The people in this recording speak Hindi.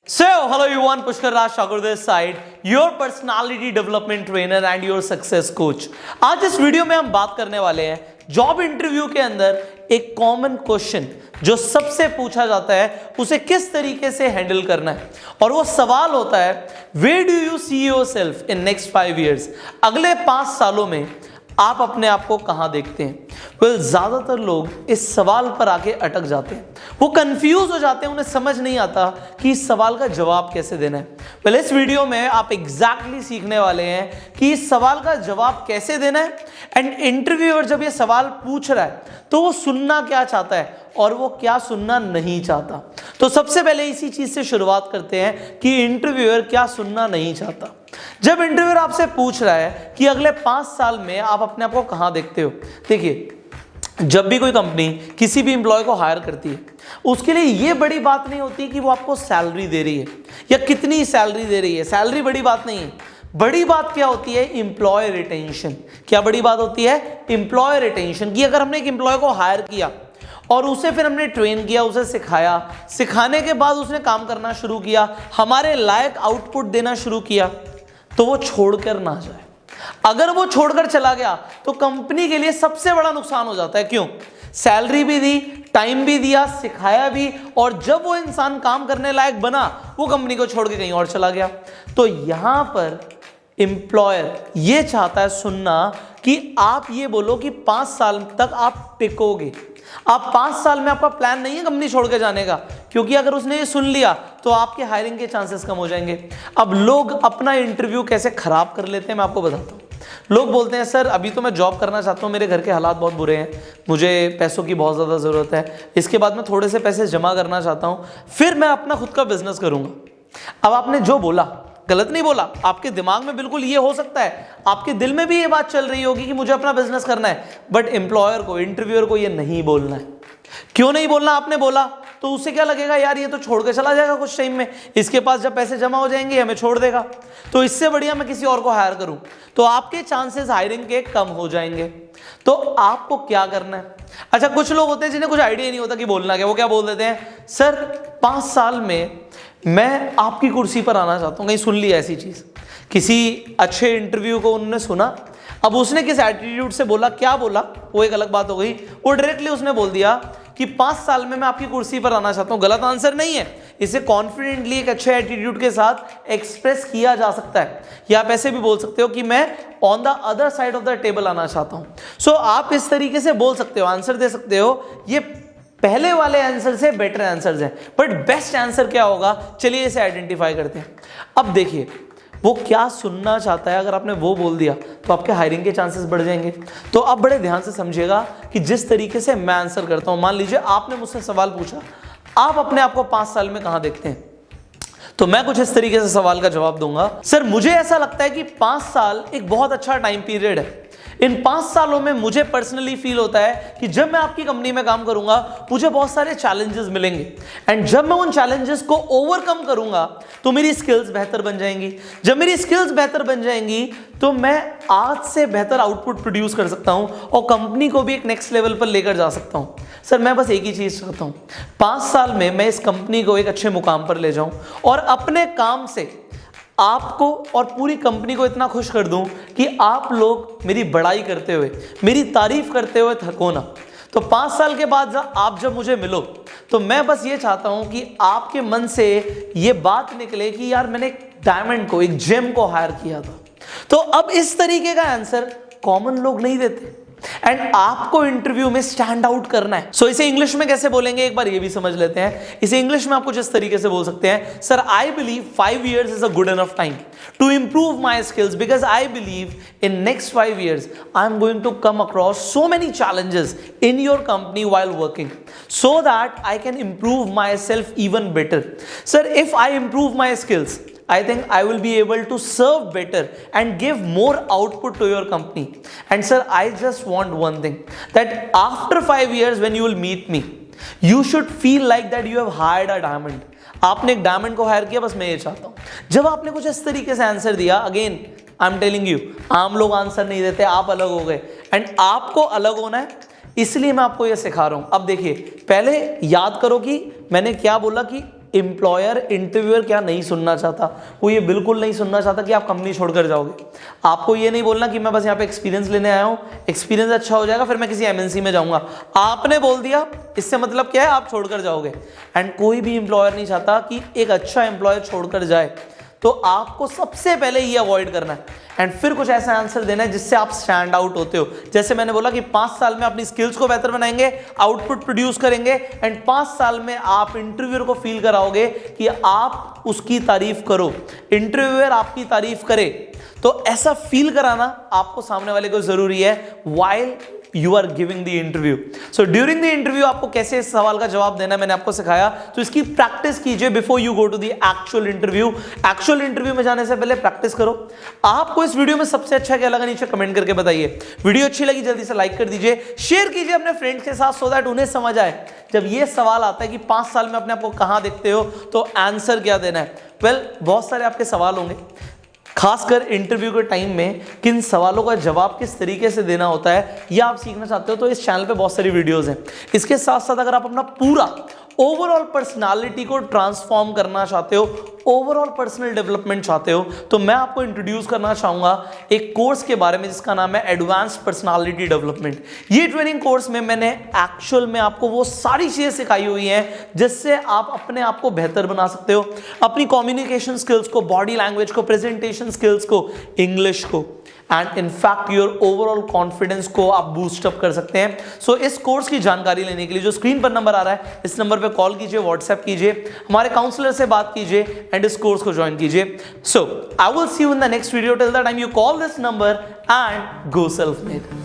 So, hello everyone, Pushkar Raj Thakur this side, your personality development trainer and your success coach. आज इस वीडियो में हम बात करने वाले हैं जॉब इंटरव्यू के अंदर एक कॉमन क्वेश्चन जो सबसे पूछा जाता है उसे किस तरीके से हैंडल करना है। और वो सवाल होता है, where do you see yourself in next 5 years? अगले 5 सालों में आप अपने आप को कहां देखते हैं? ज्यादातर लोग इस सवाल पर आके अटक जाते हैं, वो कंफ्यूज हो जाते हैं, उन्हें समझ नहीं आता कि इस सवाल का जवाब कैसे देना है। इस वीडियो में आप एग्जैक्टली सीखने वाले हैं कि इस सवाल का जवाब कैसे देना है एंड इंटरव्यूअर जब ये सवाल पूछ रहा है तो वो सुनना क्या चाहता है और वो क्या सुनना नहीं चाहता। तो सबसे पहले इसी चीज से शुरुआत करते हैं कि इंटरव्यूअर क्या सुनना नहीं चाहता। जब इंटरव्यूअर आपसे पूछ रहा है कि अगले 5 साल में आप अपने आप को कहां देखते हो, देखिए जब भी कोई कंपनी किसी भी एम्प्लॉय को हायर करती है उसके लिए ये बड़ी बात नहीं होती कि वो आपको सैलरी दे रही है या कितनी सैलरी दे रही है। सैलरी बड़ी बात नहीं है, बड़ी बात क्या होती है? Employee retention. क्या बड़ी बात होती है? Employee retention. कि अगर हमने एक एम्प्लॉय को हायर किया और उसे फिर हमने ट्रेन किया, उसे सिखाया, सिखाने के बाद उसने काम करना शुरू किया, हमारे लायक आउटपुट देना शुरू किया, तो वो छोड़कर ना जाए। अगर वो छोड़कर चला गया तो कंपनी के लिए सबसे बड़ा नुकसान हो जाता है। क्यों? सैलरी भी दी, टाइम भी दिया, सिखाया भी, और जब वो इंसान काम करने लायक बना वो कंपनी को छोड़ के कहीं और चला गया। तो यहां पर एम्प्लॉयर ये चाहता है सुनना कि आप ये बोलो कि 5 साल तक आप टिकोगे। आप 5 साल में आपका प्लान नहीं है कंपनी छोड़ के जाने का, क्योंकि अगर उसने ये सुन लिया तो आपके हायरिंग के चांसेस कम हो जाएंगे। अब लोग अपना इंटरव्यू कैसे खराब कर लेते हैं मैं आपको बताता हूँ। लोग बोलते हैं सर अभी तो मैं जॉब करना चाहता हूँ, मेरे घर के हालात बहुत बुरे हैं, मुझे पैसों की बहुत ज़्यादा ज़रूरत है, इसके बाद मैं थोड़े से पैसे जमा करना चाहता हूँ, फिर मैं अपना खुद का बिजनेस करूँगा। अब आपने जो बोला गलत नहीं बोला, आपके दिमाग में बिल्कुल ये हो सकता है, आपके दिल में भी ये बात चल रही होगी कि मुझे अपना बिजनेस करना है, बट एम्प्लॉयर को, इंटरव्यूअर को ये नहीं बोलना है। क्यों नहीं बोलना? आपने बोला तो उसे क्या लगेगा, यार ये तो छोड़ के चला जाएगा कुछ टाइम में, इसके पास जब पैसे जमा हो जाएंगे हमें छोड़ देगा, तो इससे बढ़िया मैं किसी और को हायर करूं, तो आपके चांसेस हायरिंग के कम हो जाएंगे। तो आपको क्या करना है? अच्छा, कुछ लोग होते हैं जिन्हें कुछ आइडिया नहीं होता कि बोलना क्या, वो क्या बोल देते हैं, सर 5 साल में मैं आपकी कुर्सी पर आना चाहता हूं। कहीं सुन लिया ऐसी चीज, किसी अच्छे इंटरव्यू को उन्होंने सुना, अब उसने किस एटीट्यूड से बोला, क्या बोला वो एक अलग बात हो गई। वो डायरेक्टली उसने बोल दिया कि 5 साल में मैं आपकी कुर्सी पर आना चाहता हूं। गलत आंसर नहीं है, इसे कॉन्फिडेंटली एक अच्छे एटीट्यूड के साथ एक्सप्रेस किया जा सकता है। या आप ऐसे भी बोल सकते हो कि मैं on the other side of the table आना चाहता हूं। सो आप इस तरीके से बोल सकते हो, आंसर दे सकते हो। ये पहले वाले आंसर से बेटर आंसर्स हैं, बट बेस्ट आंसर क्या होगा, चलिए इसे आइडेंटिफाई करते हैं। अब देखिए वो क्या सुनना चाहता है, अगर आपने वो बोल दिया तो आपके हायरिंग के चांसेस बढ़ जाएंगे। तो आप बड़े ध्यान से समझिएगा कि जिस तरीके से मैं आंसर करता हूं, मान लीजिए आपने मुझसे सवाल पूछा, आप अपने आप को 5 साल में कहां देखते हैं, तो मैं कुछ इस तरीके से सवाल का जवाब दूंगा। सर मुझे ऐसा लगता है कि 5 साल एक बहुत अच्छा टाइम पीरियड है। इन 5 सालों में मुझे पर्सनली फील होता है कि जब मैं आपकी कंपनी में काम करूंगा मुझे बहुत सारे चैलेंजेस मिलेंगे, एंड जब मैं उन चैलेंजेस को ओवरकम करूंगा तो मेरी स्किल्स बेहतर बन जाएंगी। जब मेरी स्किल्स बेहतर बन जाएंगी तो मैं आज से बेहतर आउटपुट प्रोड्यूस कर सकता हूं और कंपनी को भी एक नेक्स्ट लेवल पर लेकर जा सकता हूं। सर मैं बस एक ही चीज चाहता हूं, 5 साल में मैं इस कंपनी को एक अच्छे मुकाम पर ले जाऊं और अपने काम से आपको और पूरी कंपनी को इतना खुश कर दूं कि आप लोग मेरी बड़ाई करते हुए, मेरी तारीफ करते हुए थको ना। तो 5 साल के बाद आप जब मुझे मिलो तो मैं बस ये चाहता हूं कि आपके मन से ये बात निकले कि यार मैंने एक डायमंड को, एक जेम को हायर किया था। तो अब इस तरीके का आंसर कॉमन लोग नहीं देते, एंड आपको इंटरव्यू में स्टैंड आउट करना है। सो इसे इंग्लिश में कैसे बोलेंगे एक बार ये भी समझ लेते हैं। इसे इंग्लिश में आप कुछ इस तरीके से बोल सकते हैं, sir I believe 5 years is a good enough time to improve my skills, because I believe in next 5 years I am going to come across so many challenges in your company while working, so that I can improve myself even better. Sir, if I improve my skills, I think I will be able to serve better and give more output to your company. And sir, I just want one thing, that after 5 years when you will meet me, you should feel like that you have hired a diamond. आपने एक डायमंड को हायर किया, बस मैं ये चाहता हूं। जब आपने कुछ इस तरीके से आंसर दिया, again I am telling you, आम लोग आंसर नहीं देते, आप अलग हो गए, एंड आपको अलग होना है, इसलिए मैं आपको ये सिखा रहा हूं। अब देखिए, पहले याद करो कि मैंने क्या बोला कि एम्प्लॉयर इंटरव्यूअर क्या नहीं सुनना चाहता, वो ये बिल्कुल नहीं सुनना चाहता कि आप कंपनी छोड़कर जाओगे। आपको ये नहीं बोलना कि मैं बस यहाँ पे एक्सपीरियंस लेने आया हूँ, एक्सपीरियंस अच्छा हो जाएगा फिर मैं किसी एमएनसी में जाऊंगा। आपने बोल दिया, इससे मतलब क्या है, आप छोड़कर जाओगे। एंड कोई भी एम्प्लॉयर नहीं चाहता कि एक अच्छा एम्प्लॉयर छोड़कर जाए। तो आपको सबसे पहले ये अवॉइड करना है एंड फिर कुछ ऐसा आंसर देना है जिससे आप स्टैंड आउट होते हो। जैसे मैंने बोला कि 5 साल में अपनी स्किल्स को बेहतर बनाएंगे, आउटपुट प्रोड्यूस करेंगे एंड 5 साल में आप इंटरव्यूअर को फील कराओगे कि आप उसकी तारीफ करो, इंटरव्यूअर आपकी तारीफ करे। तो ऐसा फील कराना आपको सामने वाले को जरूरी है while you are giving the interview. So during the interview आपको कैसे इस सवाल का जवाब देना मैंने आपको सिखाया, तो इसकी प्रैक्टिस कीजिए before you go to the actual interview. Actual interview में जाने से पहले प्रैक्टिस करो। आपको इस वीडियो में सबसे अच्छा क्या लगा नीचे कमेंट करके बताइए। वीडियो अच्छी लगी जल्दी से लाइक कर दीजिए, शेयर कीजिए अपने फ्रेंड्स के साथ सो दैट उन्हें समझ आए जब ये सवाल आता है कि 5 साल में अपने आपको कहां देखते हो तो आंसर क्या देना है। वेल, बहुत सारे आपके सवाल होंगे, खासकर इंटरव्यू के टाइम में किन सवालों का जवाब किस तरीके से देना होता है, यह आप सीखना चाहते हो तो इस चैनल पे बहुत सारी वीडियोस हैं। इसके साथ साथ अगर आप अपना पूरा ओवरऑल पर्सनालिटी को ट्रांसफॉर्म करना चाहते हो, ओवरऑल पर्सनल डेवलपमेंट चाहते हो, तो मैं आपको इंट्रोड्यूस करना चाहूंगा एक कोर्स के बारे में जिसका नाम है एडवांस्ड पर्सनालिटी डेवलपमेंट। ये ट्रेनिंग कोर्स में मैंने एक्चुअल में आपको वो सारी चीजें सिखाई हुई हैं जिससे आप अपने आप को बेहतर बना सकते हो, अपनी कम्युनिकेशन स्किल्स को, बॉडी लैंग्वेज को, प्रेजेंटेशन स्किल्स को, इंग्लिश को and in fact your overall confidence को आप बूस्ट अप कर सकते हैं। सो इस कोर्स की जानकारी लेने के लिए जो स्क्रीन पर नंबर आ रहा है इस नंबर पे कॉल कीजिए, व्हाट्सएप कीजिए, हमारे काउंसलर से बात कीजिए एंड इस कोर्स को ज्वाइन कीजिए। So I will see you in the next video. Till that time you call this number and go self made.